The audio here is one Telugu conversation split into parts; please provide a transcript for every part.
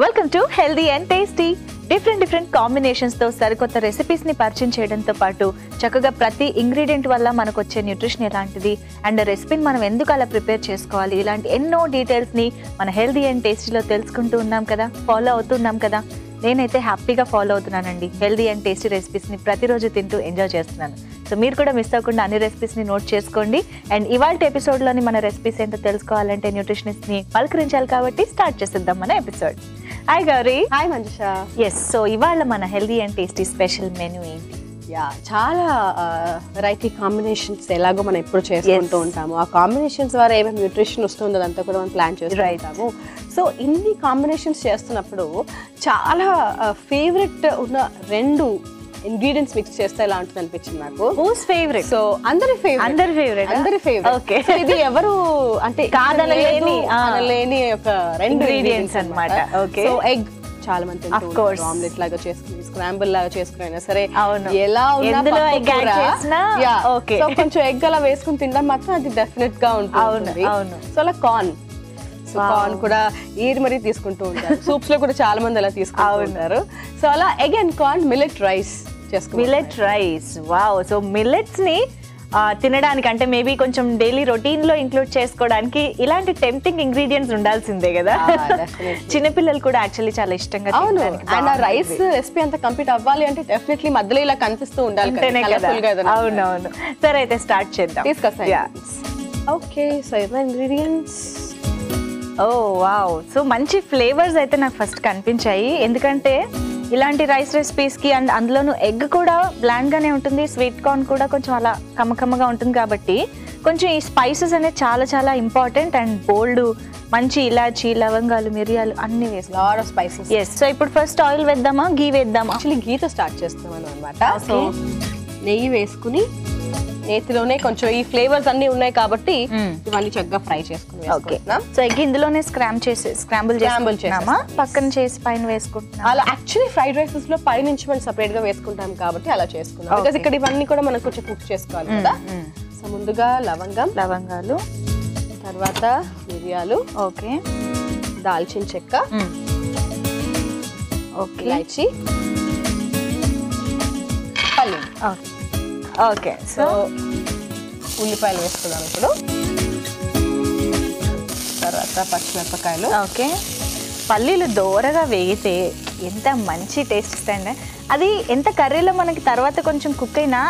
Welcome to healthy and tasty. Different combinations తో సరికొత్త రెసిపీస్ ని పరిచయం చేయడంతో పాటు చక్కగా ప్రతి ఇంగ్రీడియంట్ వల్ల మనకు వచ్చే న్యూట్రిషన్ ఎలాంటిది అండ్ రెసిపీని మనం ఎందుకు అలా ప్రిపేర్ చేసుకోవాలి, ఇలాంటి ఎన్నో డీటెయిల్స్ ని మన హెల్దీ అండ్ టేస్టీలో తెలుసుకుంటూ ఉన్నాం కదా, ఫాలో అవుతున్నాం కదా. నేనైతే హ్యాపీగా ఫాలో అవుతున్నానండి. హెల్దీ అండ్ టేస్టీ రెసిపీస్ని ప్రతిరోజు తింటూ ఎంజాయ్ చేస్తున్నాను. సో మీరు కూడా మిస్ అవ్వకుండా అన్ని రెసిపీస్ని నోట్ చేసుకోండి. అండ్ ఇవాళ ఎపిసోడ్లోని మన రెసిపీస్ ఏంటో తెలుసుకోవాలంటే న్యూట్రిషనిస్ట్ని పలకరించాలి కాబట్టి స్టార్ట్ చేసేద్దాం మన episode. Hi Gauri. Hi Manjusha. Yes, so ఇవాళ మన healthy and tasty special menu ఏంటి? చాలా వెరైటీ కాంబినేషన్స్ ఎలాగో మనం ఎప్పుడు చేసుకుంటూ ఉంటాము. ఆ కాంబినేషన్స్ ద్వారా ఏమేమి న్యూట్రిషన్ వస్తుందో అదంతా కూడా మనం ప్లాన్ చేస్తాము. సో ఇన్ని కాంబినేషన్స్ చేస్తున్నప్పుడు చాలా ఫేవరెట్ ఉన్న 2 ఇంగ్రీడియంట్స్ మిక్స్ చేస్తే ఎలా ఉంటుంది అనిపించింది నాకు. Whose favourite? సో అందరి ఫేవరెట్. ఓకే, ఇది ఎవరు అంటే కాదనలేని ఒక 2 ఇంగ్రీడియంట్స్ అన్నమాట. ఓకే, సో ఎగ్ చాలా మంది ఆమ్లెట్ లాగా చేసుకుని, స్క్రాంబుల్ లాగా చేసుకుని అయినా సరే, ఎలా సో కొంచెం ఎగ్ అలా వేసుకుని తినడం మాత్రం అది డెఫినెట్ గా ఉంటుంది. సో అలా కార్న్ కూడా ఏది మరీ తీసుకుంటూ ఉంటారు. సూప్స్ లో కూడా చాలా మంది అలా తీసుకుంటూ ఉంటారు. సో అలా egg and corn millet rice చేసుకుంటారు. Millet rice, wow. So millets ని తినడానికి అంటే మేబీ కొంచెం డైలీ రొటీన్ లో ఇంక్లూడ్ చేసుకోవడానికి ఇలాంటి టెంప్టింగ్ ఇంగ్రీడియంట్స్ ఉండాల్సిందే కదా. చిన్నపిల్లలు కూడా యాక్చువల్లీ చాలా ఇష్టంగా. అవును, అండ్ ఆ రైస్ రెసిపీ అంతా కంప్లీట్ అవ్వాలి అంటే డెఫినెట్లీ మధ్యలో ఇలా కనిపిస్తూ ఉండాలి. అవునవును. సరే అయితే స్టార్ట్ చేద్దాం. ఓకే, సో ఇవన్నీ ఇంగ్రీడియంట్స్. ఓ వావ్, సో మంచి ఫ్లేవర్స్ అయితే నాకు ఫస్ట్ కనిపించాయి. ఎందుకంటే ఇలాంటి రైస్ రెసిపీస్కి అండ్ అందులోనూ ఎగ్ కూడా బ్లాండ్గానే ఉంటుంది, స్వీట్ కార్న్ కూడా కొంచెం అలా కమ్మకమ్మగా ఉంటుంది కాబట్టి కొంచెం ఈ స్పైసెస్ అనేది చాలా చాలా ఇంపార్టెంట్. అండ్ బోల్డ్ మంచి ఇలాచి, లవంగాలు, మిరియాలు అన్ని వేసి lot of spices. Yes, so ఇప్పుడు ఫస్ట్ ఆయిల్ వేద్దామా, గీ వేద్దామా? యాక్చువల్లీ గీతో స్టార్ట్ చేస్తామని అనమాట. సో నెయ్యి వేసుకుని, నేతిలోనే కొంచెం ఈ ఫ్లేవర్స్ అన్ని ఉన్నాయి కాబట్టి ఇవన్నీ చక్కగా ఫ్రై చేసుకుని వేసుకుంటున్నాం. సో ఎగ్ ఇందులోనే స్క్రాంబుల్ చేస్తున్నామా, పక్కన చేసి పైన వేసుకుంటున్నాం. అలా యాక్చువల్లీ ఫ్రైడ్ రైసెస్ లో పై నుంచి మనం సెపరేట్ గా వేసుకుంటాం కాబట్టి అలా చేసుకున్నాం. బికాజ్ ఇక్కడ ఇవన్నీ కూడా మనం కొంచెం కుక్ చేసుకోవాలి కదా. సో ముందుగా లవంగాలు, తర్వాత మిరియాలు, ఓకే, దాల్చిన చెక్క, ఓకే, ఇలాచి, పల్లి. ఓకే, సో ఉల్లిపాయలు వేసుకున్నాం ఇప్పుడు. తర్వాత పచ్చిమిరపకాయలు. ఓకే, పల్లీలు దోరగా వేగితే ఎంత మంచి టేస్ట్ ఇస్తాయండి. అది ఎంత కర్రీలో మనకి తర్వాత కొంచెం కుక్ అయినా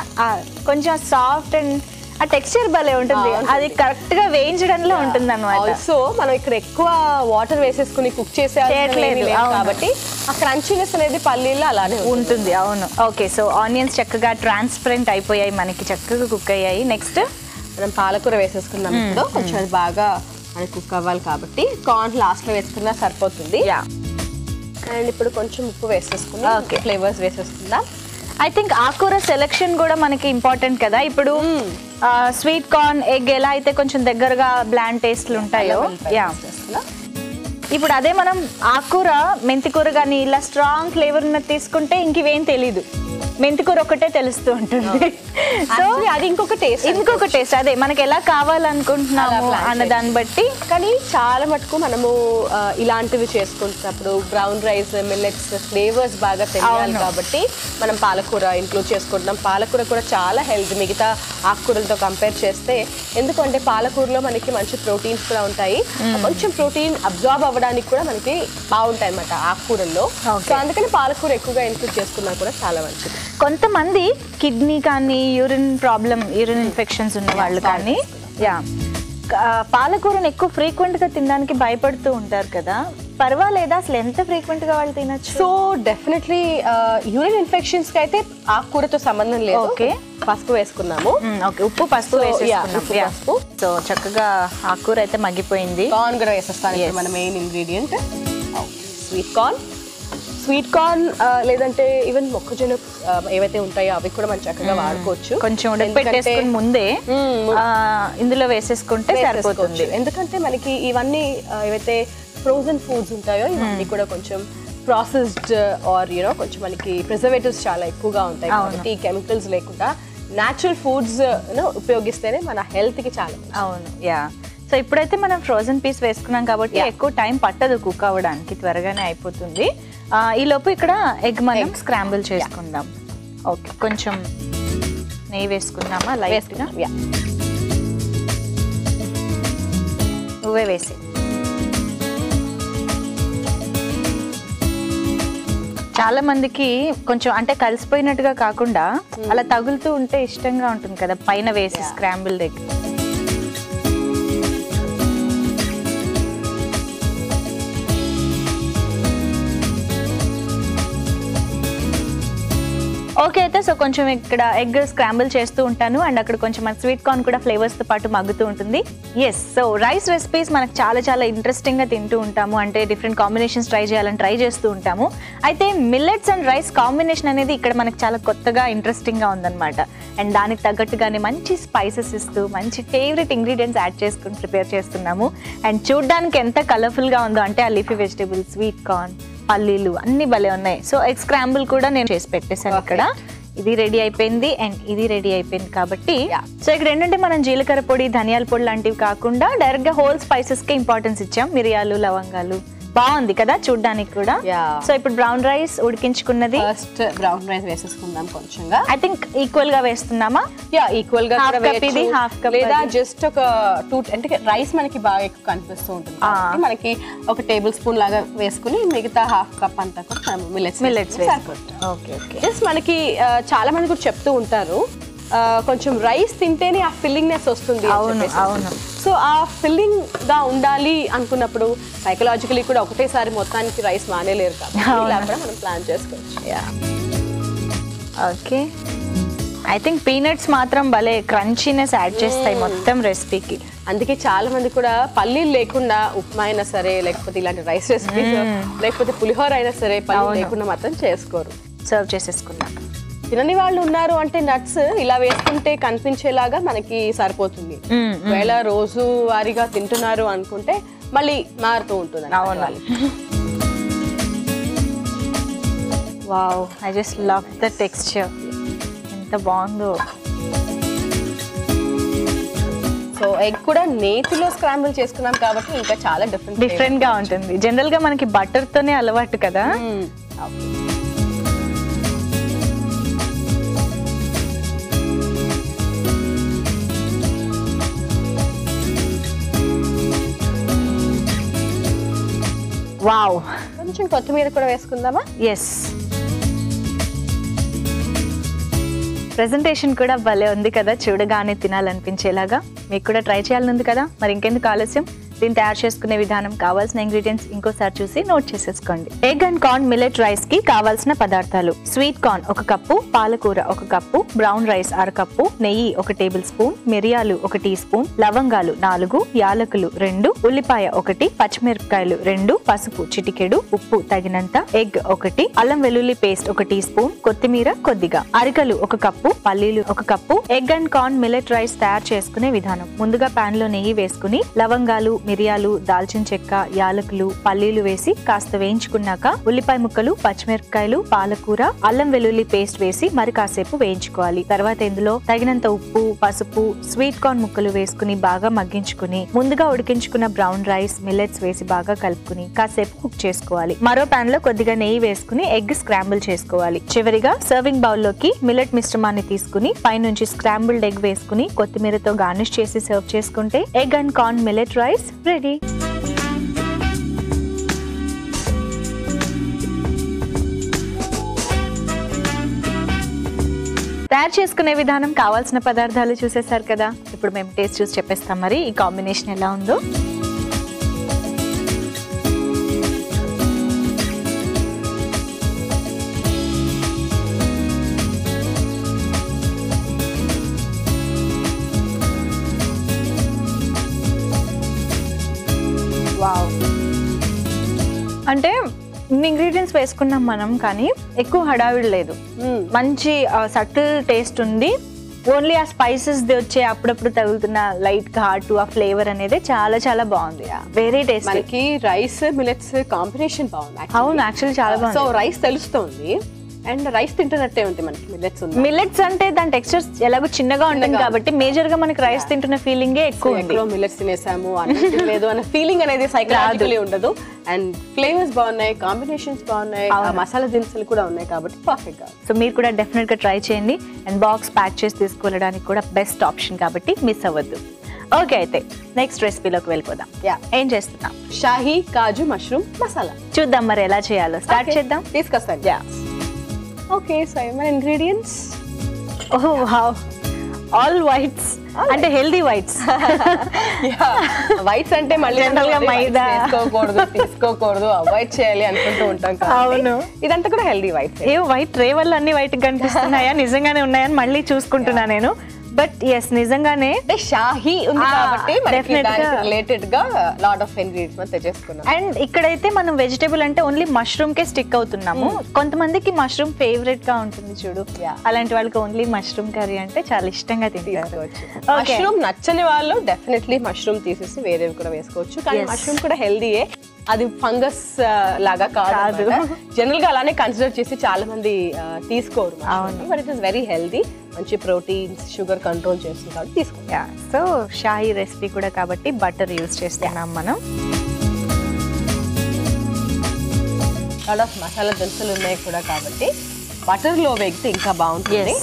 కొంచెం సాఫ్ట్ అండ్ ఆ టెక్స్చర్ భలే ఉంటుంది. అది కరెక్ట్ గా వేయించడంలో ఉంటుంది అనమాట. సో మనం ఇక్కడ ఎక్కువ వాటర్ వేసేసుకుని కుక్ చేసేయట్లేదు కాబట్టి ఆ క్రంచీనెస్ అనేది పల్లీలో అలానే ఉంటుంది. అవును. ఓకే, సో ఆనియన్స్ చక్కగా ట్రాన్స్పరెంట్ అయిపోయాయి, మనకి చక్కగా కుక్ అయ్యాయి. నెక్స్ట్ మనం పాలకూర వేసేసుకున్నాం. ఇప్పుడు కొంచెం అది బాగా మనకి కుక్ అవ్వాలి కాబట్టి కార్న్ లాస్ట్ లో వేసుకున్నా సరిపోతుంది. అండ్ ఇప్పుడు కొంచెం ఉప్పు వేసేసుకుందాం, ఫ్లేవర్స్ వేసేసుకుందాం. ఐ థింక్ ఆకుకూర సెలెక్షన్ కూడా మనకి ఇంపార్టెంట్ కదా. ఇప్పుడు స్వీట్ కార్న్, ఎగ్ ఎలా అయితే కొంచెం దగ్గరగా బ్లాండ్ టేస్ట్లు ఉంటాయో, ఇప్పుడు అదే మనం ఆకుకూర, మెంతికూర కానీ ఇలా స్ట్రాంగ్ ఫ్లేవర్ ఉన్నది తీసుకుంటే ఇంకేం తెలీదు, మెంతికూర ఒకటే తెలుస్తూ ఉంటుంది. సో అది ఇంకొక టేస్ట్, అదే మనకి ఎలా కావాలనుకుంటున్నాము అన్న దాన్ని బట్టి. కానీ చాలా మటుకు మనము ఇలాంటివి చేసుకుంటున్నప్పుడు బ్రౌన్ రైస్, మిల్లెట్స్ ఫ్లేవర్స్ బాగా తెలియాలి కాబట్టి మనం పాలకూర ఇంక్లూడ్ చేసుకుంటున్నాం. పాలకూర కూడా చాలా హెల్తీ మిగతా ఆకుకూరలతో కంపేర్ చేస్తే. ఎందుకంటే పాలకూరలో మనకి మంచి ప్రోటీన్స్ కూడా ఉంటాయి, కొంచెం ప్రోటీన్ అబ్జార్బ్ అవ్వడానికి కూడా మనకి బాగుంటాయి అన్నమాట ఆకుకూరల్లో. సో అందుకని పాలకూర ఎక్కువగా ఇంక్లూడ్ చేసుకున్నా కూడా చాలా మంచిది. కొంతమంది కిడ్నీ కానీ యూరిన్ ఇన్ఫెక్షన్స్ ఉన్న వాళ్ళు కానీ పాలకూరను ఎక్కువ ఫ్రీక్వెంట్ గా తినడానికి భయపడుతూ ఉంటారు కదా, పర్వాలేదా అసలు ఎంత ఫ్రీక్వెంట్ గా వాళ్ళు తినచ్చు? సో డెఫినెట్లీ యూరిన్ ఇన్ఫెక్షన్స్ కి అయితే ఆకుకూరతో సంబంధం లేదు. ఓకే, పసుపు వేసుకున్నాము. ఓకే, ఉప్పు పసుపు వేసుకున్నాము. సో చక్కగా ఆకుకూర అయితే మగ్గిపోయింది. కార్న్ కూడా వేసేస్తాను, మన మెయిన్ ఇంగ్రీడియంట్ స్వీట్ కార్న్ లేదంటే ఈవెన్ మొక్కజొన్న ఏవైతే ఉంటాయో అవి కూడా మనం చక్కగా వాడుకోవచ్చు. కొంచెం ఉడకపెట్టేసుకుని ముందే ఇందులో వేసేసుకుంటే సరిపోతుంది. ఎందుకంటే మనకి ఇవన్నీ ఏవైతే ఫ్రోజన్ ఫుడ్స్ ఉంటాయో ఇవన్నీ కూడా కొంచెం ప్రాసెస్డ్ ఆర్ కొంచెం మనకి ప్రిజర్వేటివ్స్ చాలా ఎక్కువగా ఉంటాయి కాబట్టి కెమికల్స్ లేకుండా న్యాచురల్ ఫుడ్స్ ఉపయోగిస్తేనే మన హెల్త్ కి చాలా అవును యా సో ఇప్పుడైతే మనం ఫ్రోజన్ పీస్ వేసుకున్నాం కాబట్టి ఎక్కువ టైం పట్టదు కుక్ అవ్వడానికి, త్వరగానే అయిపోతుంది. ఈ లోపు ఇక్కడ ఎగ్ మనం స్క్రాంబుల్ చేసుకుందాం. ఓకే, కొంచెం నెయ్యి వేసుకుందామా లైట్గా? నువ్వే వేసి చాలా మందికి కొంచెం అంటే కలిసిపోయినట్టుగా కాకుండా అలా తగులుతూ ఉంటే ఇష్టంగా ఉంటుంది కదా పైన వేసి స్క్రాంబుల్ ఎగ్. ఓకే అయితే సో కొంచెం ఇక్కడ ఎగ్ స్క్రాంబుల్ చేస్తూ ఉంటాను అండ్ అక్కడ కొంచెం మన స్వీట్ కార్న్ కూడా ఫ్లేవర్స్తో పాటు మగ్గుతూ ఉంటుంది. ఎస్, సో రైస్ రెసిపీస్ మనకు చాలా చాలా ఇంట్రెస్టింగ్గా తింటూ ఉంటాము, అంటే డిఫరెంట్ కాంబినేషన్స్ ట్రై చేయాలని ట్రై చేస్తూ ఉంటాము. అయితే మిల్లెట్స్ అండ్ రైస్ కాంబినేషన్ అనేది ఇక్కడ మనకు చాలా కొత్తగా ఇంట్రెస్టింగ్గా ఉందన్నమాట. అండ్ దానికి తగ్గట్టుగానే మంచి స్పైసెస్ ఇస్తూ మంచి ఫేవరెట్ ఇంగ్రీడియంట్స్ యాడ్ చేసుకుని ప్రిపేర్ చేస్తున్నాము. అండ్ చూడ్డానికి ఎంత కలర్ఫుల్గా ఉందో, అంటే ఆ లీఫీ వెజిటేబుల్, స్వీట్ కార్న్, పల్లీలు అన్ని భలే ఉన్నాయి. సో ఎగ్ స్క్రాంబుల్ కూడా నేను చేసి పెట్టేశాను. ఇక్కడ ఇది రెడీ అయిపోయింది అండ్ ఇది రెడీ అయిపోయింది కాబట్టి సో ఇక్కడ ఏంటంటే మనం జీలకర్ర పొడి, ధనియాల పొడి లాంటివి కాకుండా డైరెక్ట్ గా హోల్ స్పైసెస్ కి ఇంపార్టెన్స్ ఇచ్చాం. మిరియాలు, లవంగాలు, బాగుంది కదా చూడ్డానికి కూడా. సో ఇప్పుడు బ్రౌన్ రైస్ ఉడికించుకున్నది, ఫస్ట్ బ్రౌన్ రైస్ వేసేసుకుందాం కొంచెంగా. ఐ థింక్ ఈక్వల్ గా వేస్తున్నామా? ఈక్వల్ గా హాఫ్ కప్ లేదా జస్ట్ ఒక 2 అంటే రైస్ మనకి బాగా ఎక్కువ కనిపిస్తూ ఉంటుంది, మనకి ఒక టేబుల్ స్పూన్ లాగా వేసుకుని మిగతా హాఫ్ కప్ అంతా కూడా మిల్లెట్స్ ఓకే ఓకే. జస్ట్ మనకి చాలా మంది కూడా చెప్తూ ఉంటారు కొంచెం రైస్ తింటేనే ఆ ఫిల్లింగ్నెస్ వస్తుంది. అవును. సో ఆ ఫిల్లింగ్ గా ఉండాలి అనుకున్నప్పుడు సైకలాజికలీ కూడా ఒకటేసారి మొత్తానికి రైస్ మానేలేరు కాబట్టి ఇలా కూడా మనం ప్లాన్ చేసుకోవచ్చు. ఓకే, ఐ థింక్ పీనట్స్ మాత్రం భలే క్రంచీనెస్ యాడ్ చేస్తాయి మొత్తం రెసిపీకి. అందుకే చాలా మంది కూడా పల్లీలు లేకుండా ఉప్మా అయినా సరే, లేకపోతే ఇలాంటి రైస్ రెసిపీస్, లేకపోతే పులిహోర అయినా సరే పల్లీలు లేకుండా మాత్రం చేసుకోరు. సర్వ్ చేసేసుకున్నాం. తినని వాళ్ళు ఉన్నారు అంటే నట్స్ ఇలా వేసుకుంటే కనిపించేలాగా మనకి సరిపోతుంది. ఒకవేళ రోజు వారీగా తింటున్నారు అనుకుంటే మళ్ళీ మారుతూ ఉంటుంది. Wow, I just love the texture, ఎంత బాగుందో. సో ఎగ్ కూడా నేతిలో స్క్రాంబుల్ చేసుకున్నాం కాబట్టి ఇంకా చాలా డిఫరెంట్ గా ఉంటుంది. జనరల్ గా మనకి బటర్ తోనే అలవాటు కదా. వావ్, కొంచెం కొత్తిమీర కూడా వేసుకుందామా? ఎస్, ప్రెజెంటేషన్ కూడా భలే ఉంది కదా, చూడగానే తినాలనిపించేలాగా. మీకు కూడా ట్రై చేయాలని ఉంది కదా, మరి ఇంకెందుకు ఆలస్యం? దీన్ని తయారు చేసుకునే విధానం, కావాల్సిన ఇంగ్రీడియంట్స్ ఇంకోసారి చూసి నోట్ చేసేసుకోండి. Egg and corn millet rice కి కావాల్సిన పదార్థాలు: స్వీట్ కార్న్ 1 కప్పు, పాలకూర 1 కప్పు, బ్రౌన్ రైస్ 1/2 కప్పు, నెయ్యి 1 టేబుల్ స్పూన్, మిరియాలు 1 టీ స్పూన్, లవంగాలు 4, యాలకులు 2, ఉల్లిపాయ 1, పచ్చిమిరపకాయలు 2, పసుపు చిటికెడు, ఉప్పు తగినంత, ఎగ్ 1, అల్లం వెల్లుల్లి పేస్ట్ 1 టీ స్పూన్, కొత్తిమీర కొద్దిగా, అరికలు 1 కప్పు, పల్లీలు 1 cup. Egg and corn millet rice తయారు చేసుకునే విధానం: ముందుగా పాన్ లో నెయ్యి వేసుకుని లవంగాలు, మిరియాలు, దాల్చిన చెక్క, యాలకులు, పల్లీలు వేసి కాస్త వేయించుకున్నాక ఉల్లిపాయ ముక్కలు, పచ్చిమిరపకాయలు, పాలకూర, అల్లం వెల్లుల్లి పేస్ట్ వేసి మరి కాసేపు వేయించుకోవాలి. తర్వాత ఇందులో తగినంత ఉప్పు, పసుపు, స్వీట్ కార్న్ ముక్కలు వేసుకుని బాగా మగ్గించుకుని ముందుగా ఉడికించుకున్న బ్రౌన్ రైస్, మిల్లెట్స్ వేసి బాగా కలుపుకుని కాసేపు కుక్ చేసుకోవాలి. మరో పాన్ లో కొద్దిగా నెయ్యి వేసుకుని ఎగ్ స్క్రాంబుల్ చేసుకోవాలి. చివరిగా సర్వింగ్ బౌల్ లోకి మిల్లెట్ మిశ్రమాన్ని తీసుకుని పైనుంచి స్క్రాంబుల్డ్ ఎగ్ వేసుకుని కొత్తిమీరతో గార్నిష్ చేసి సర్వ్ చేసుకుంటే egg and corn millet rice ready. తయారు చేసుకునే విధానం, కావాల్సిన పదార్థాలు చూసేసారు కదా. ఇప్పుడు మేము టేస్ట్ చూసి చెప్పేస్తాం మరి ఈ కాంబినేషన్ ఎలా ఉందో. వావ్, అంటే ఇన్ని ఇంగ్రీడియంట్స్ వేసుకున్నాం మనం, కానీ ఎక్కువ హడావిడి లేదు. మంచి సటిల్ టేస్ట్ ఉంది ఓన్లీ ఆ స్పైసెస్ వచ్చే అప్పుడప్పుడు తగులుతున్న లైట్ ఘాటు ఆ ఫ్లేవర్ అనేది చాలా చాలా బాగుంది, వెరీ టేస్టీ. మనకి రైస్ మిల్లెట్స్ కాంబినేషన్ బాగుంది. అవును, యాక్చువల్లీ చాలా బాగుంది. సో రైస్ తెలుస్తుంది అండ్ రైస్ తింటున్నట్టే ఉంది మనకి. మిల్లెట్స్ అంటే దాని టెక్స్చర్ ఎలాగో చిన్నగా ఉంటుంది కాబట్టి మేజర్ గా మనకి రైస్ తింటున్న ఫీలింగే ఎక్కువ ఉంది. మిల్లెట్స్ తినేసాము లేదు అనే ఫీలింగ్ అనేది సైకలాజికల్లీ ఉండదు. అండ్ ఫ్లేవర్స్ బాగున్నాయి, కాంబినేషన్స్ బాగున్నాయి, మసాలా దినుసులు కూడా ఉన్నాయి కాబట్టి పర్ఫెక్ట్ గా. సో మీరు కూడా డెఫినెట్ గా ట్రై చేయండి. అండ్ బాక్స్ ప్యాక్ చేసి తీసుకెళ్ళడానికి కూడా బెస్ట్ ఆప్షన్ కాబట్టి మిస్ అవ్వద్దు. ఓకే, అయితే నెక్స్ట్ రెసిపీలోకి వెళ్ళిపోదాం. ఏం చేస్తున్నాం? షాహీ కాజు మష్రూమ్ మసాలా. చూద్దాం మరి ఎలా చేయాలో. స్టార్ట్ చేద్దాం. తీసుకొస్తాను. ఓకే, సో మన ఇంగ్రీడియంట్స్. ఓహ్ వావ్, ఆల్ వైట్స్ అంటే హెల్దీ వైట్స్. వైట్స్ అంటే మళ్ళీ జనరల్ గా మైదా తీసుకోకూడదు, అవాయిడ్ చేయాలి అనుకుంటూ ఉంటాం. అవును, ఇదంతా కూడా హెల్దీ వైట్స్. ఏ వైట్ ట్రే వల్ల అన్ని వైట్ కనిపిస్తున్నాయా? నిజంగానే ఉన్నాయని మళ్ళీ చూసుకుంటున్నా నేను. బట్ ఎస్, నిజంగానే షాహీ ఉంది కాబట్టి రిలేటెడ్ గా లాట్ ఆఫ్ ఇంగ్రీడియంట్స్ తెచ్చేసుకున్నాం. అండ్ ఇక్కడైతే మనం వెజిటేబుల్ అంటే ఓన్లీ మష్రూమ్ కే స్టిక్ అవుతున్నాము. కొంతమందికి మష్రూమ్ ఫేవరెట్ గా ఉంటుంది చూడు, అలాంటి వాళ్ళకి ఓన్లీ మష్రూమ్ కర్రీ అంటే చాలా ఇష్టంగా తింటారు. మష్రూమ్ నచ్చని వాళ్ళు డెఫినెట్లీ మష్రూమ్ తీసేసి వేరేవి కూడా వేసుకోవచ్చు. కానీ మష్రూమ్ కూడా హెల్దీయే, అది ఫంగస్ లాగా కాదు. జనరల్ గా అలానే కన్సిడర్ చేసి చాలా మంది తీసుకోరు, but it is very healthy. మంచి ప్రోటీన్స్, షుగర్ కంట్రోల్ చేస్తుంది కాబట్టి తీసుకో. సో షాహీ రెసిపీ కూడా కాబట్టి బటర్ యూజ్ చేస్తున్నాం మనం. చాలా మసాలా దినుసులు ఉన్నాయి కూడా కాబట్టి బటర్ లో వేగితే ఇంకా బాగుంటుంది.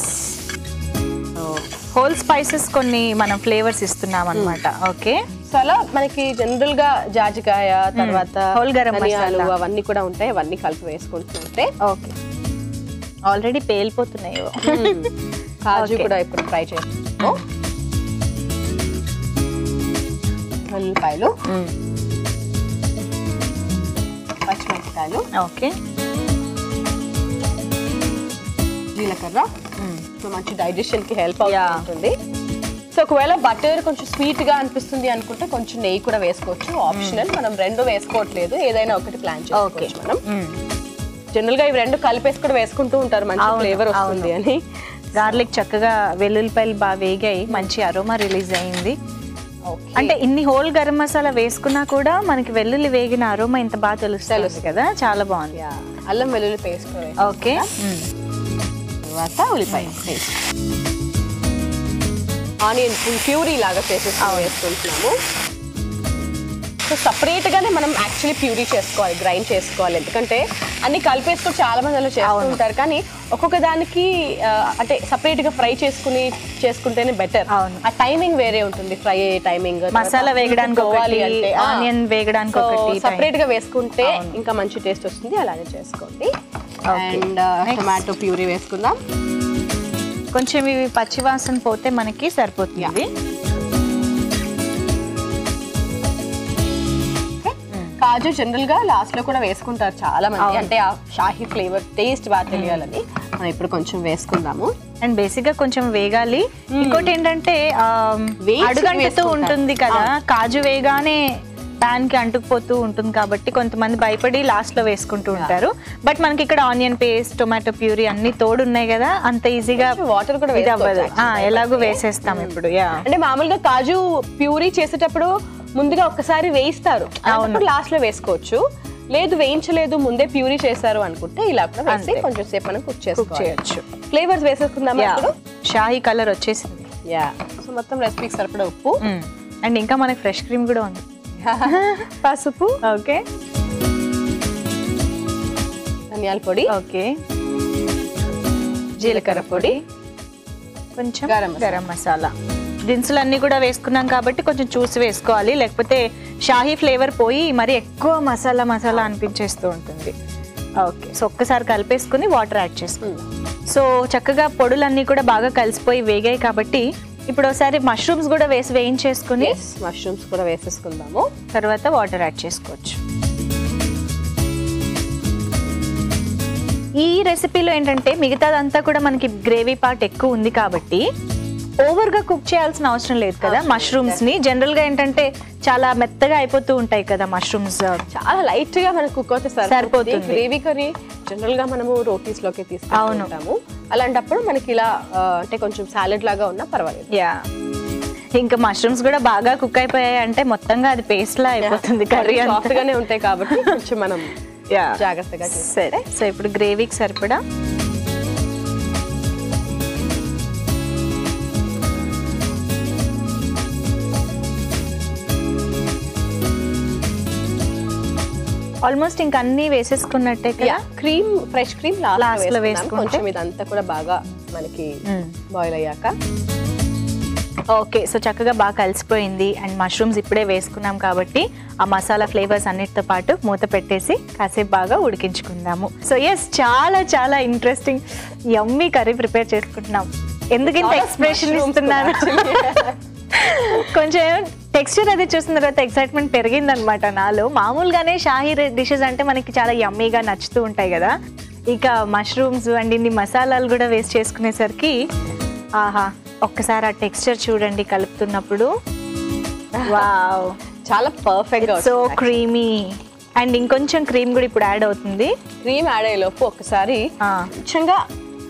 హోల్ స్పైసెస్ కొన్ని మనం ఫ్లేవర్స్ ఇస్తున్నాం అన్నమాట. ఓకే, సో అలా మనకి జనరల్ గా జాజికాయ, తర్వాత హోల్ గరం మసాలా అవన్నీ కూడా ఉంటాయి. అవన్నీ కలిపి వేసుకుంటుంటే ఓకే. ఆల్రెడీ పేలిపోతున్నాయి. కాజు కూడా ఇప్పుడు ఫ్రై చేస్తాము. ఉల్లిపాయలు, పచ్చిమిరపకాయలు, ఓకే, జీలకర్ర. సో మంచి డైజెషన్ కి హెల్ప్ అవుతుంది. సో ఒకవేళ బటర్ కొంచెం స్వీట్ గా అనిపిస్తుంది అనుకుంటే కొంచెం నెయ్యి కూడా వేసుకోవచ్చు, ఆప్షనల్. మనం రెండు వేసుకోవట్లేదు, ఏదైనా ఒకటి ప్లాన్ చేసుకోవచ్చు మనం. జనరల్ గా ఇవి రెండు కలిపేసి కూడా వేసుకుంటూ ఉంటారు, మంచి ఫ్లేవర్ వస్తుంది అని. గార్లిక్ చక్కగా, వెల్లుల్లిపాయలు బాగా వేగాయి, మంచి అరోమా రిలీజ్ అయింది. అంటే ఇన్ని హోల్ గరం మసాలా వేసుకున్నా కూడా మనకి వెల్లుల్లి వేగిన అరోమా ఇంత బాగా తెలుస్తుంది కదా, చాలా బాగుంది. అల్లం వెల్లుల్లి పేస్ట్. ఓకే, తర్వాత ఉల్లిపాయ పేస్ట్, ఆనియన్ ప్యూరీ లాగా చేసేసి వేసుకుంటున్నాము. సో సపరేట్ గానే మనం యాక్చువల్లీ ప్యూరీ చేసుకోవాలి, గ్రైండ్ చేసుకోవాలి. ఎందుకంటే అన్ని కలిపేసుకుని చాలా మంది అలా చేస్తూ ఉంటారు, కానీ ఒక్కొక్క దానికి అంటే సపరేట్ గా ఫ్రై చేసుకుంటేనే బెటర్. ఆ టైమింగ్ వేరే ఉంటుంది, ఫ్రై అయ్యే టైమింగ్, మసాలా వేగడానికి అంటే ఆనియన్ వేగడానికి ఒకటి సపరేట్ గా వేసుకుంటే ఇంకా మంచి టేస్ట్ వస్తుంది. అలానే చేసుకోండి. అండ్ టొమాటో ప్యూరీ వేసుకుందాం. కొంచెం ఇవి పచ్చివాసన పోతే మనకి సరిపోతుంది. కాజు జనరల్ గా లాస్ట్ లో కూడా వేసుకుంటారు చాలా మంది, అంటే ఆ షాహీ ఫ్లేవర్ టేస్ట్ బాగా తెలియాలని. మనం ఇప్పుడు కొంచెం వేసుకుందాము. అండ్ బేసిక్ గా కొంచెం వేగాలి. ఇంకోటి ఏంటంటే అడుగంటుతూ ఉంటుంది కదా, కాజు వేగానే పాన్ కి అంటుకుపోతూ ఉంటుంది కాబట్టి కొంతమంది భయపడి లాస్ట్ లో వేసుకుంటూ ఉంటారు. బట్ మనకి ఇక్కడ ఆనియన్ పేస్ట్, టొమాటో ప్యూరీ అన్ని తోడు ఉన్నాయి కదా, అంత ఈజీగా వాటర్ కూడా అవ్వదు. ఎలాగో వేసేస్తాం ఇప్పుడు. అంటే మామూలుగా కాజు ప్యూరీ చేసేటప్పుడు ముందుగా ఒక్కసారి వేయిస్తారు, లాస్ట్ లో వేసుకోవచ్చు. లేదు వేయించలేదు, ముందే ప్యూరీ చేశారు అనుకుంటే ఇలా కూడా వేసి కొంచెం సేపు మనం కుక్ చేయొచ్చు. ఫ్లేవర్స్ వేసేసుకుందాం. ఇప్పుడు షాహీ కలర్ వచ్చేసింది. సో మొత్తం రెసిపీకి సరిపడా ఉప్పు, అండ్ ఇంకా మనకి ఫ్రెష్ క్రీమ్ కూడా ఉంది, పసుపు, ఓకే, ధనియాల పొడి, ఓకే, జీలకర్ర పొడి, కొంచెం గరం మసాలా. దినుసులన్నీ కూడా వేసుకున్నాం కాబట్టి కొంచెం చూసి వేసుకోవాలి, లేకపోతే షాహీ ఫ్లేవర్ పోయి మరి ఎక్కువ మసాలా అనిపించేస్తూ ఉంటుంది. ఓకే, సో ఒక్కసారి కలిపేసుకుని వాటర్ యాడ్ చేసుకుందాం. సో చక్కగా పొడులన్నీ కూడా బాగా కలిసిపోయి వేగాయి కాబట్టి ఇప్పుడు ఒకసారి మష్రూమ్స్ కూడా వేయించేసుకుని మష్రూమ్స్ కూడా వేసేసుకుందాము. తర్వాత వాటర్ యాడ్ చేసుకోవచ్చు. ఈ రెసిపీలో ఏంటంటే మిగతాదంతా కూడా మనకి గ్రేవీ పార్ట్ ఎక్కువ ఉంది కాబట్టి ఓవర్ గా కుక్ చేయాల్సిన అవసరం లేదు కదా మష్రూమ్స్ ని. జనరల్ గా ఏంటంటే చాలా మెత్తగా అయిపోతూ ఉంటాయి కదా మష్రూమ్స్, చాలా లైట్ గా మనకు కుక్ అవుతే సరిపోతుంది. గ్రేవీ కర్రీ జనరల్ గా మనము రోటీస్ లోకి తీసుకుంటాము, అలాంటప్పుడు మనకి ఇలా అంటే కొంచెం సాలెడ్ లాగా ఉన్నా పర్వాలేదు. యా, ఇంకా మష్రూమ్స్ కూడా బాగా కుక్ అయిపోయాయి అంటే మొత్తంగా అది పేస్ట్ లా అయిపోతుంది కర్రీ. సాఫ్ట్ గానే ఉంటాయి కాబట్టి కొంచెం మనం జాగ్రత్తగా. సరే, సో ఇప్పుడు గ్రేవీకి సరిపడా ఆల్మోస్ట్ ఇంకా అన్ని వేసేసుకున్నట్టే కదా. క్రీమ్, ఫ్రెష్ క్రీమ్ లాస్ట్ లో వేసుకుంటే కొంచెం ఇదంతా కూడా బాగా మనకి బాయిల్ అయ్యాక. ఓకే, సో చక్కగా బాగా కలిసిపోయింది. అండ్ మష్రూమ్స్ ఇప్పుడే వేసుకున్నాం కాబట్టి ఆ మసాలా ఫ్లేవర్స్ అన్నిటితో పాటు మూత పెట్టేసి కాసేపు బాగా ఉడికించుకుందాము. సో ఎస్, చాలా చాలా ఇంట్రెస్టింగ్ యమ్మీ కర్రీ ప్రిపేర్ చేసుకుంటున్నాం. ఎందుకు ఇంత ఎక్స్ప్రెషన్ ఇస్తున్నాను, కొంచెం టెక్స్చర్ అది చూసిన తర్వాత ఎక్సైట్మెంట్ పెరిగింది అనమాట నాలో. మామూలుగానే షాహీ డిషెస్ అంటే మనకి చాలా యమ్మీగా నచ్చుతూ ఉంటాయి కదా, ఇక మష్రూమ్స్ అండ్ ఇన్ని మసాలాలు కూడా వేస్ట్ చేసుకునేసరికి ఆహా, ఒక్కసారి ఆ టెక్స్చర్ చూడండి కలుపుతున్నప్పుడు. వావ్, చాలా పర్ఫెక్ట్, సో క్రీమీ. అండ్ ఇంకొంచెం క్రీమ్ కూడా ఇప్పుడు యాడ్ అవుతుంది. క్రీమ్ యాడ్ అయ్యే లోపు ఒకసారి కొంచెంగా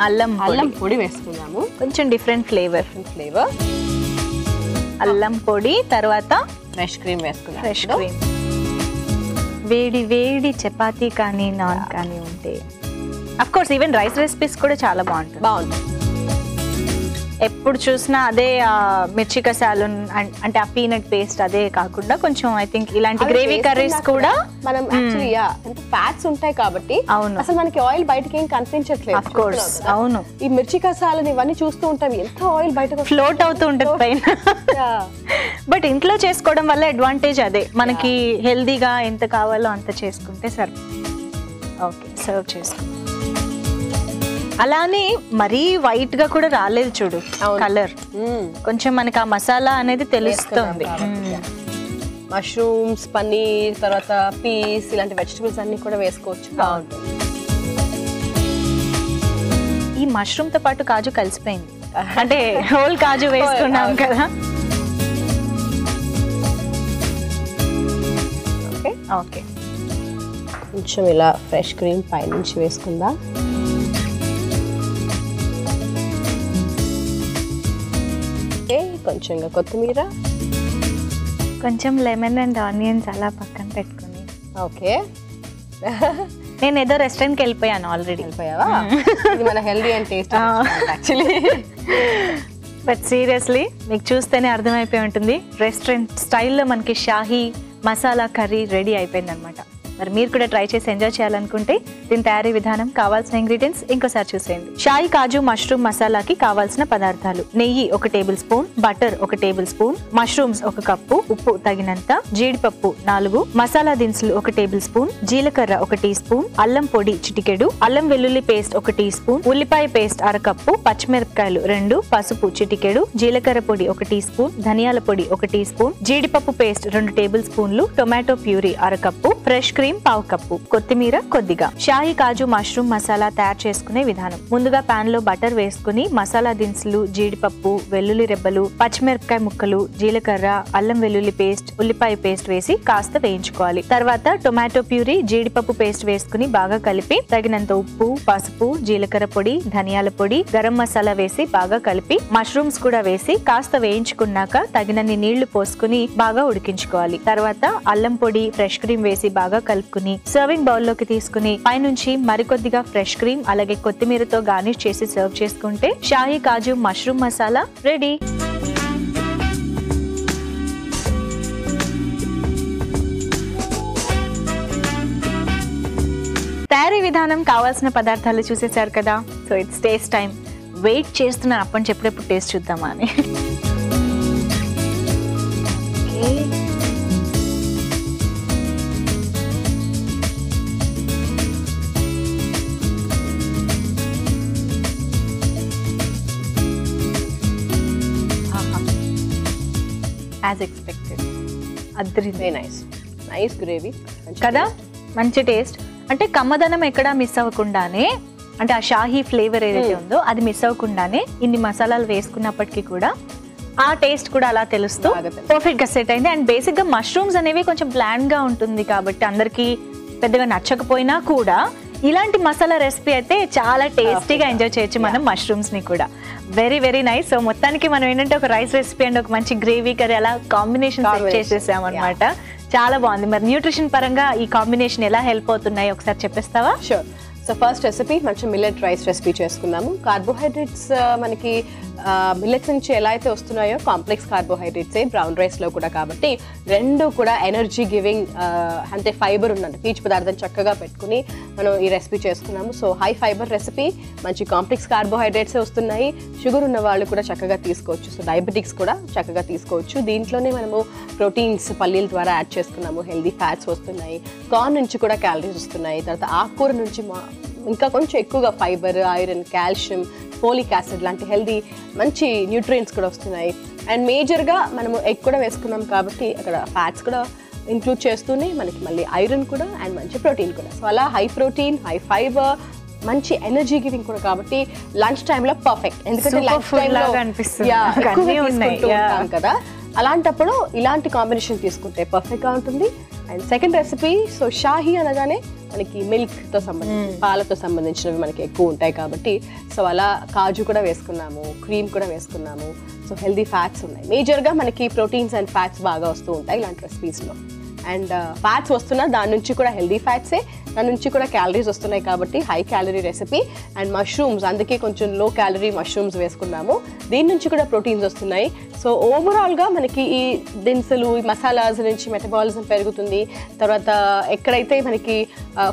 అల్లం పొడి వేసుకున్నాము, కొంచెం డిఫరెంట్ ఫ్లేవర్. అల్లం పొడి, తర్వాత ఫ్రెష్ క్రీమ్ వేసుకున్నాం. ఫ్రెష్ క్రీమ్ వేడి వేడి చపాతీ కానీ నాన్ కానీ ఉంటే, of course even rice recipes కూడా చాలా బాగుంటుంది. ఎప్పుడు చూసినా అదే మిర్చి కసాలు అంటే ఆ పీనట్ పేస్ట్ అదే కాకుండా కొంచెం ఐ థింక్ ఇలాంటి గ్రేవీ కర్రీస్ కూడా మనం యాక్చువల్లీ ఫ్యాట్స్ ఉంటాయి కాబట్టి అవును, అసలు మనకి ఆయిల్ బయటకి ఏం కనిపించట్లేదు. ఆఫ్ కోర్స్ అవును, ఈ మిర్చి కసాలని ఇవన్నీ చూస్తూ ఉంటాం, ఎంత ఆయిల్ బయటకు ఫ్లోట్ అవుతూ ఉంటుంది పైన. బట్ ఇంట్లో చేసుకోవడం వల్ల అడ్వాంటేజ్ అదే, మనకి హెల్దీగా ఎంత కావాలో అంత చేసుకుంటే సరే. ఓకే, సర్వ్ చేసుకుంటాం. అలానే మరీ వైట్ గా కూడా రాలేదు చూడు కలర్, కొంచెం మనకి ఆ మసాలా అనేది తెలుస్తుంది. మష్రూమ్స్, పన్నీర్, తర్వాత పీస్ ఇలాంటి వెజిటబుల్స్ అన్ని కూడా వేసుకోవచ్చు, బాగుంటుంది. ఈ మష్రూమ్ తో పాటు కాజు కలిసిపోయింది, అంటే హోల్ కాజు వేసుకున్నాం కదా. ఓకే ఓకే, కొంచెం ఇలా ఫ్రెష్ క్రీమ్ పైనుంచి వేసుకుందాం. కొంచెం కొత్తిమీర, కొంచెం లెమన్ అండ్ ఆనియన్స్ అలా పక్కన పెట్టుకుని. ఓకే, నేను ఏదో రెస్టారెంట్కి వెళ్ళిపోయాను ఆల్రెడీ. వెళ్ళిపోయావా? ఇది మన healthy and tasty actually. But seriously మీకు చూస్తేనే అర్థమైపోయి ఉంటుంది, రెస్టారెంట్ స్టైల్లో మనకి షాహీ మసాలా కర్రీ రెడీ అయిపోయింది అనమాట. మరి మీరు కూడా ట్రై చేసి ఎంజాయ్ చేయాలనుకుంటే దీని తయారీ విధానం, కావాల్సిన ఇంగ్రీడియంట్స్ ఇంకోసారి చూసేయండి. షాహీ కాజు మష్రూమ్ మసాలాకి కావాల్సిన పదార్థాలు: నెయ్యి 1 table spoon, butter 1 table spoon, mushrooms 1 cup, ఉప్పు తగినంత, జీడిపప్పు 4, మసాలా దినుసులు 1 టేబుల్ స్పూన్, జీలకర్ర 1 టీ స్పూన్, అల్లం పొడి చిటికెడు, అల్లం వెల్లుల్లి పేస్ట్ 1 టీ స్పూన్, ఉల్లిపాయ పేస్ట్ 1/2 కప్పు, పచ్చిమిరపకాయలు 2, పసుపు చిటికెడు, జీలకర్ర పొడి 1 టీ స్పూన్, ధనియాల పొడి 1 టీ స్పూన్, జీడిపప్పు పేస్ట్ 2 టేబుల్ స్పూన్లు, tomato puree 1/2 cup, fresh cream 1/4 cup, కొత్తిమీర కొద్దిగా. షాహీ కాజు మష్రూమ్ మసాలా తయారు చేసుకునే విధానం: ముందుగా పాన్ లో బటర్ వేసుకుని మసాలా దినుసులు, జీడిపప్పు, వెల్లుల్లి రెబ్బలు, పచ్చిమిరపకాయ ముక్కలు, జీలకర్ర, అల్లం వెల్లుల్లి పేస్ట్, ఉల్లిపాయ పేస్ట్ వేసి కాస్త వేయించుకోవాలి. తర్వాత టొమాటో ప్యూరీ, జీడిపప్పు పేస్ట్ వేసుకుని బాగా కలిపి తగినంత ఉప్పు, పసుపు, జీలకర్ర పొడి, ధనియాల పొడి, గరం మసాలా వేసి బాగా కలిపి మష్రూమ్స్ కూడా వేసి కాస్త వేయించుకున్నాక తగినన్ని నీళ్లు పోసుకుని బాగా ఉడికించుకోవాలి. తర్వాత అల్లం పొడి, ఫ్రెష్ క్రీమ్ వేసి బాగా కలుపుకుని సర్వింగ్ బౌల్ లోకి తీసుకుని పైనుంచి మరికొద్దిగా ఫ్రెష్ క్రీమ్ అలాగే కొత్తిమీరతో గార్నిష్ చేసి సర్వ్ చేసుకుంటే షాహీ కాజు మష్రూమ్ మసాలా రెడీ. తయారీ విధానం, కావాల్సిన పదార్థాలు చూసేశారు కదా. So it's taste time. Wait చేస్తున్నాను అప్పటి నుంచి ఎప్పుడెప్పుడు టేస్ట్ చూద్దామా అని. యాజ్ ఎక్స్పెక్టెడ్, అద్రిది. నైస్ గ్రేవీ కదా, మంచి టేస్ట్. అంటే కమ్మదనం ఎక్కడా మిస్ అవ్వకుండానే అంటే ఆ షాహీ ఫ్లేవర్ ఏదైతే ఉందో అది మిస్ అవ్వకుండానే ఇన్ని మసాలాలు వేసుకున్నప్పటికీ కూడా ఆ టేస్ట్ కూడా అలా తెలుస్తూ పర్ఫెక్ట్ గా సెట్ అయింది. అండ్ బేసిక్ గా మష్రూమ్స్ అనేవి కొంచెం బ్లాండ్ గా ఉంటుంది కాబట్టి అందరికి పెద్దగా నచ్చకపోయినా కూడా ఇలాంటి మసాలా రెసిపీ అయితే చాలా టేస్టీగా ఎంజాయ్ చేయొచ్చు మనం మష్రూమ్స్ ని కూడా. Very very nice. సో మొత్తానికి మనం ఏంటంటే ఒక రైస్ రెసిపీ అండ్ ఒక మంచి గ్రేవీ కర్రీ అలా కాంబినేషన్ చేసేసాం అనమాట. చాలా బాగుంది. మరి న్యూట్రిషన్ పరంగా ఈ కాంబినేషన్ ఎలా హెల్ప్ అవుతున్నాయి ఒకసారి చెప్పేస్తావా? షూర్. సో ఫస్ట్ రెసిపీ మంచి మిల్లెట్ రైస్ రెసిపీ చేసుకుందాము. కార్బోహైడ్రేట్స్ మనకి మిల్లెట్స్ నుంచి ఎలా అయితే వస్తున్నాయో కాంప్లెక్స్ కార్బోహైడ్రేట్సే బ్రౌన్ రైస్లో కూడా, కాబట్టి రెండు కూడా ఎనర్జీ గివింగ్ అంటే ఫైబర్ ఉన్నట్టు పీచు పదార్థం చక్కగా పెట్టుకుని మనం ఈ రెసిపీ చేసుకున్నాము. సో హై ఫైబర్ రెసిపీ, మంచి కాంప్లెక్స్ కార్బోహైడ్రేట్సే వస్తున్నాయి. షుగర్ ఉన్న వాళ్ళు కూడా చక్కగా తీసుకోవచ్చు. సో డయాబెటిక్స్ కూడా చక్కగా తీసుకోవచ్చు. దీంట్లోనే మనము ప్రోటీన్స్ పల్లీల ద్వారా యాడ్ చేసుకున్నాము, హెల్దీ ఫ్యాట్స్ వస్తున్నాయి, కార్న్ నుంచి కూడా క్యాలరీస్ వస్తున్నాయి, తర్వాత ఆకుకూర నుంచి ఇంకా కొంచెం ఎక్కువగా fibre, iron, calcium, folic acid లాంటి హెల్దీ మంచి న్యూట్రియంట్స్ కూడా వస్తున్నాయి. అండ్ మేజర్గా మనము ఎగ్ కూడా వేసుకున్నాం కాబట్టి అక్కడ ఫ్యాట్స్ కూడా ఇంక్లూడ్ చేస్తూనే మనకి మళ్ళీ ఐరన్ కూడా అండ్ మంచి ప్రోటీన్ కూడా. సో అలా హై ప్రోటీన్, హై ఫైబర్, మంచి ఎనర్జీ గివింగ్ కూడా, కాబట్టి లంచ్ టైంలో పర్ఫెక్ట్. ఎందుకంటే లంచ్ టైంలో ఉంటాం కదా, అలాంటప్పుడు ఇలాంటి కాంబినేషన్ తీసుకుంటే పర్ఫెక్ట్గా ఉంటుంది. And second recipe, so Shahi అనగానే మనకి మిల్క్తో సంబంధించి పాలతో సంబంధించినవి మనకి ఎక్కువ ఉంటాయి కాబట్టి, సో అలా కాజు కూడా వేసుకున్నాము, క్రీమ్ కూడా వేసుకున్నాము. సో హెల్దీ ఫ్యాట్స్ ఉన్నాయి. మేజర్గా మనకి ప్రోటీన్స్ అండ్ ఫ్యాట్స్ బాగా వస్తూ ఉంటాయి ఇలాంటి రెసిపీస్లో. అండ్ ఫ్యాట్స్ వస్తున్నా దాని నుంచి కూడా హెల్దీ ఫ్యాట్సే, దాని నుంచి కూడా క్యాలరీస్ వస్తున్నాయి కాబట్టి high calorie recipe. And mushrooms, అందుకే కొంచెం లో క్యాలరీ మష్రూమ్స్ వేసుకున్నాము, దీని నుంచి కూడా ప్రోటీన్స్ వస్తున్నాయి. సో ఓవరాల్గా మనకి ఈ దినుసులు, ఈ మసాలాస్ నుంచి మెటబాలిజం పెరుగుతుంది. తర్వాత ఎక్కడైతే మనకి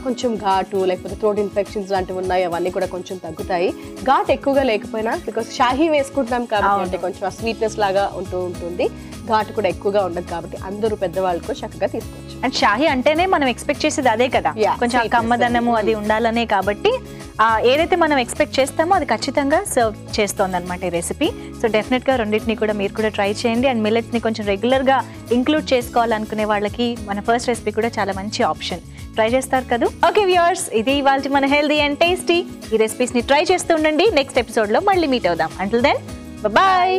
కొంచెం ఘాటు లేకపోతే థ్రోట్ ఇన్ఫెక్షన్స్ లాంటివి ఉన్నాయో అవన్నీ కూడా కొంచెం తగ్గుతాయి. ఘాట్ ఎక్కువగా లేకపోయినా, బికాస్ షాహీ వేసుకుంటాం కాబట్టి అంటే కొంచెం స్వీట్నెస్ లాగా ఉంటుంది, ఘాటు కూడా ఎక్కువగా ఉండదు కాబట్టి అందరూ పెద్దవాళ్ళు కూడా చక్కగా తీసుకోవచ్చు. అండ్ షాహీ అంటేనే మనం ఎక్స్పెక్ట్ చేసేది అదే కదా, కొంచెం కమ్మదనము అది ఉండాలనే కాబట్టి ఏదైతే మనం ఎక్స్పెక్ట్ చేస్తామో అది ఖచ్చితంగా సర్వ్ చేస్తోంది అనమాట ఈ రెసిపీ. సో డెఫినెట్ గా రెండింటిని కూడా మీరు కూడా ట్రై చేయండి. అండ్ మిల్లెట్స్ ని కొంచెం రెగ్యులర్ గా ఇంక్లూడ్ చేసుకోవాలనుకునే వాళ్ళకి మన ఫస్ట్ రెసిపీ కూడా చాలా మంచి ఆప్షన్. ట్రై చేస్తారు కదా? ఓకే వ్యూవర్స్, ఇది ఇవాల్టి మన హెల్దీ అండ్ టేస్టీ. ఈ రెసిపీస్ ని ట్రై చేస్తూ ఉండండి. నెక్స్ట్ ఎపిసోడ్ లో మళ్ళీ మీట్ అవుదాం. Until then bye.